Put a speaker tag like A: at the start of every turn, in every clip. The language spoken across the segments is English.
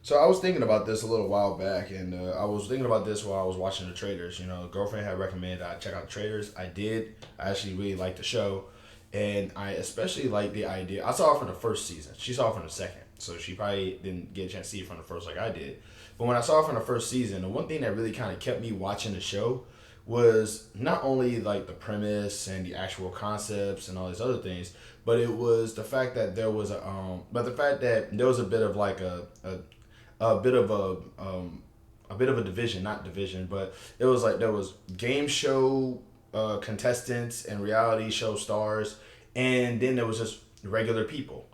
A: So I was thinking about this a little while back, and I was thinking about this while I was watching The Traders. You know, girlfriend had recommended I check out The Traders. I did. I actually really liked the show, and I especially liked the idea. I saw it from the first season. She saw it from the second, so she probably didn't get a chance to see it from the first like I did. But when I saw it from the first season, the one thing that really kind of kept me watching the show was not only like the premise and the actual concepts and all these other things, but it was the fact that there was but the fact that there was a bit of like a bit of a bit of a division, not division, but it was like there was game show contestants and reality show stars, and then there was just regular people.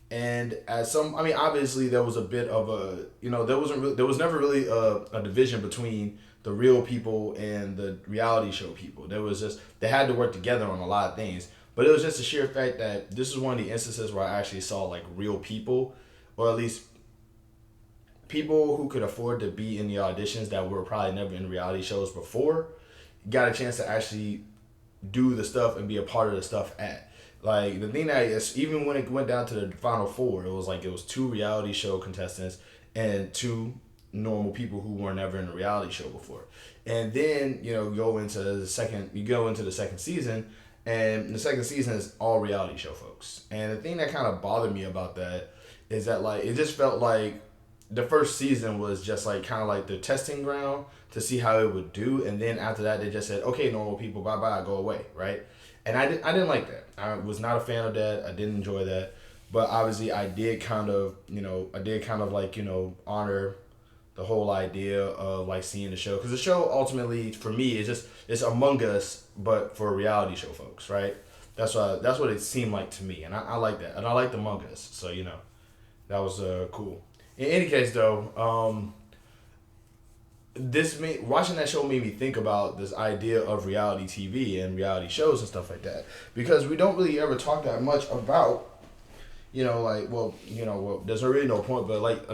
A: And as some, I mean, obviously there was a bit of a, there was never really a division between the real people and the reality show people. There was just they had to work together on a lot of things. But it was just the sheer fact that this is one of the instances where I actually saw like real people, or at least people who could afford to be in the auditions that were probably never in reality shows before got a chance to actually do the stuff and be a part of the stuff at. Like the thing that is, even when it went down to the final four, it was like it was two reality show contestants and two normal people who were never in a reality show before. And then you go into the second season, and the second season is all reality show folks. And the thing that kind of bothered me about that is that like it just felt like the first season was just like kind of like the testing ground to see how it would do, and then after that they just said, okay, normal people, bye bye, go away, right? And I didn't like that. I was not a fan of that. I didn't enjoy that, but obviously I did kind of like honor the whole idea of like seeing the show, because the show ultimately for me is just it's Among Us but for reality show folks, right? That's what it seemed like to me, and I like that, and I liked Among Us, so that was cool. In any case, though, watching that show made me think about this idea of reality TV and reality shows and stuff like that, because we don't really ever talk that much about there's really no point, but like,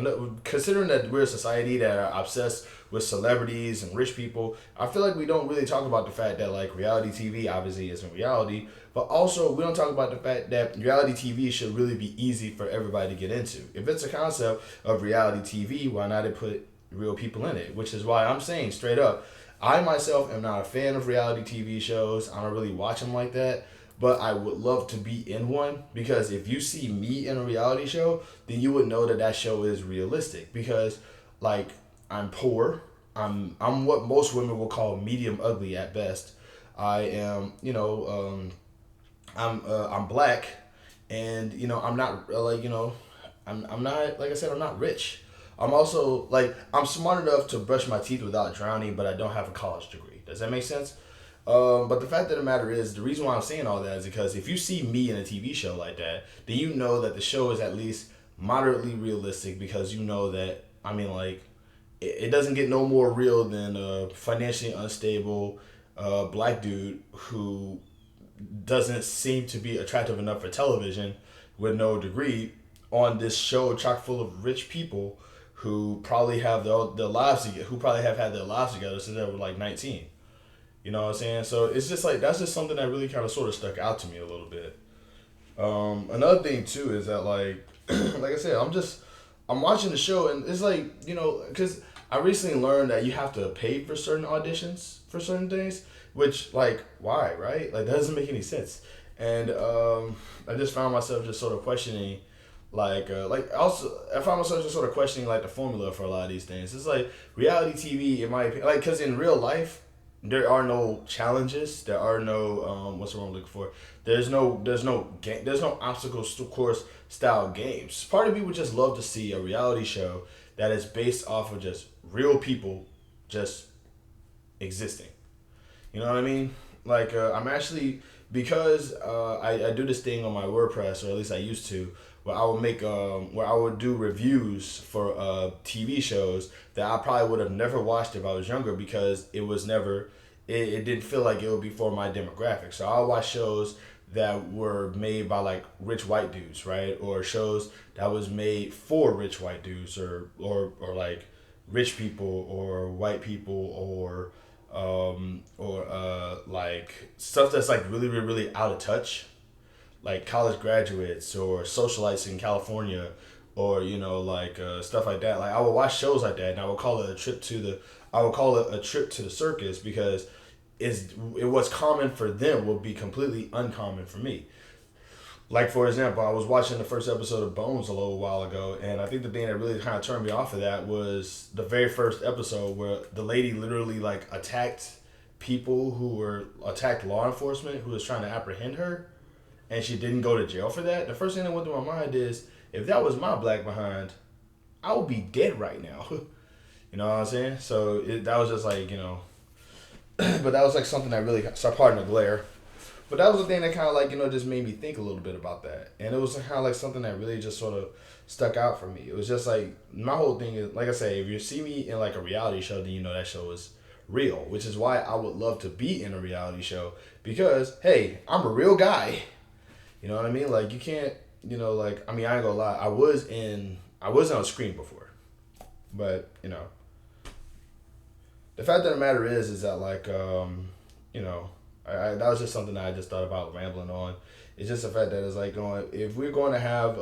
A: considering that we're a society that are obsessed with celebrities and rich people, I feel like we don't really talk about the fact that like reality TV obviously isn't reality, but also we don't talk about the fact that reality TV should really be easy for everybody to get into. If it's a concept of reality TV, why not put real people in it? Which is why I'm saying straight up, I myself am not a fan of reality TV shows. I don't really watch them like that, but I would love to be in one, because if you see me in a reality show, then you would know that that show is realistic, because like I'm poor, I'm what most women will call medium ugly at best. I am, I'm black, and I'm not I'm not, like I said, I'm not rich. I'm also like I'm smart enough to brush my teeth without drowning, but I don't have a college degree. Does that make sense? But the fact of the matter is, the reason why I'm saying all that is because if you see me in a TV show like that, then you know that the show is at least moderately realistic, because you know that, I mean, like, it doesn't get no more real than a financially unstable black dude who doesn't seem to be attractive enough for television with no degree on this show chock full of rich people who probably have their lives together, who probably have had their lives together since they were like 19. You know what I'm saying? So it's just like that's just something that really kind of sort of stuck out to me a little bit. Another thing too is that like like I said, I'm watching the show, and it's like because I recently learned that you have to pay for certain auditions for certain things, which like why, right? Like that doesn't make any sense. And I just found myself just sort of questioning like also I found myself just sort of questioning like the formula for a lot of these things. It's like reality TV, in my opinion, like because in real life there are no challenges. There are no what's the word I'm looking for? There's no obstacle course style games. Part of me would just love to see a reality show that is based off of just real people just existing. You know what I mean? Like I'm actually because I do this thing on my WordPress, or at least I used to, where I would do reviews for TV shows that I probably would have never watched if I was younger, because it didn't feel like it would be for my demographic. So I watch shows that were made by like rich white dudes, right? Or shows that was made for rich white dudes, or like rich people or white people, or like stuff that's like really really really out of touch, like college graduates or socialites in California, or like stuff like that. Like I would watch shows like that, and I would call it a trip to the circus because it what's common for them will be completely uncommon for me. Like for example, I was watching the first episode of Bones a little while ago, and I think the thing that really kind of turned me off of that was the very first episode where the lady literally like attacked law enforcement who was trying to apprehend her, and she didn't go to jail for that. The first thing that went through my mind is, if that was my black behind, I would be dead right now. You know what I'm saying? So that was just like but that was like something that really, so pardon the glare. But that was the thing that kind of like, just made me think a little bit about that. And it was kind of like something that really just sort of stuck out for me. It was just like, my whole thing is, like I say, if you see me in like a reality show, then you know that show is real. Which is why I would love to be in a reality show. Because, hey, I'm a real guy. You know what I mean? Like, you can't, like, I mean, I ain't gonna lie. I was on screen before. But, the fact of the matter is that like, that was just something that I just thought about rambling on. It's just the fact that it's like going, if we're going to have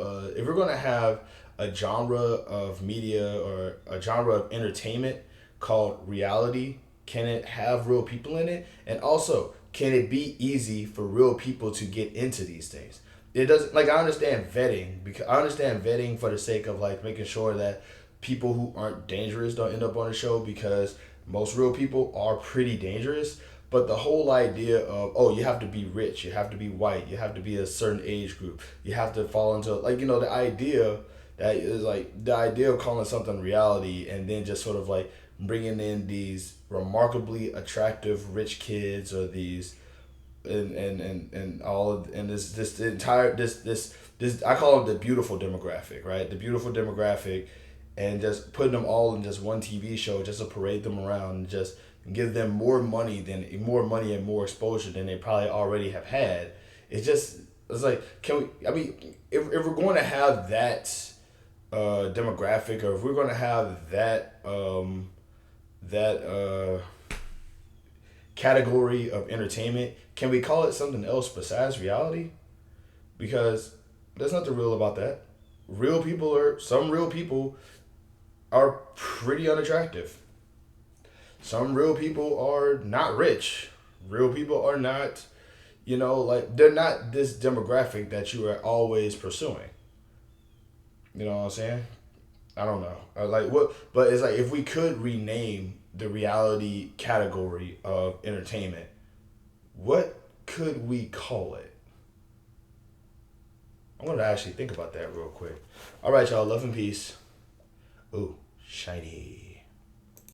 A: a genre of media or a genre of entertainment called reality, can it have real people in it? And also, can it be easy for real people to get into these things? It doesn't, like, I understand vetting for the sake of like making sure that people who aren't dangerous don't end up on the show, because most real people are pretty dangerous. But the whole idea of, oh, you have to be rich, you have to be white, you have to be a certain age group, you have to fall into, like, the idea that is like the idea of calling something reality and then just sort of like bringing in these remarkably attractive rich kids, or these and all of, and this entire this I call it the beautiful demographic, right? The beautiful demographic, and just putting them all in just one TV show just to parade them around and just give them more money and more exposure than they probably already have had. It's like, can we? I mean, if we're going to have that demographic, or if we're going to have that category of entertainment, can we call it something else besides reality? Because there's nothing real about that. Some real people are pretty unattractive. Some real people are not rich. Real people are not, like, they're not this demographic that you are always pursuing. You know what I'm saying? I don't know. Like what? But it's like, if we could rename the reality category of entertainment, what could we call it? I want to actually think about that real quick. All right, y'all. Love and peace. Ooh, shiny.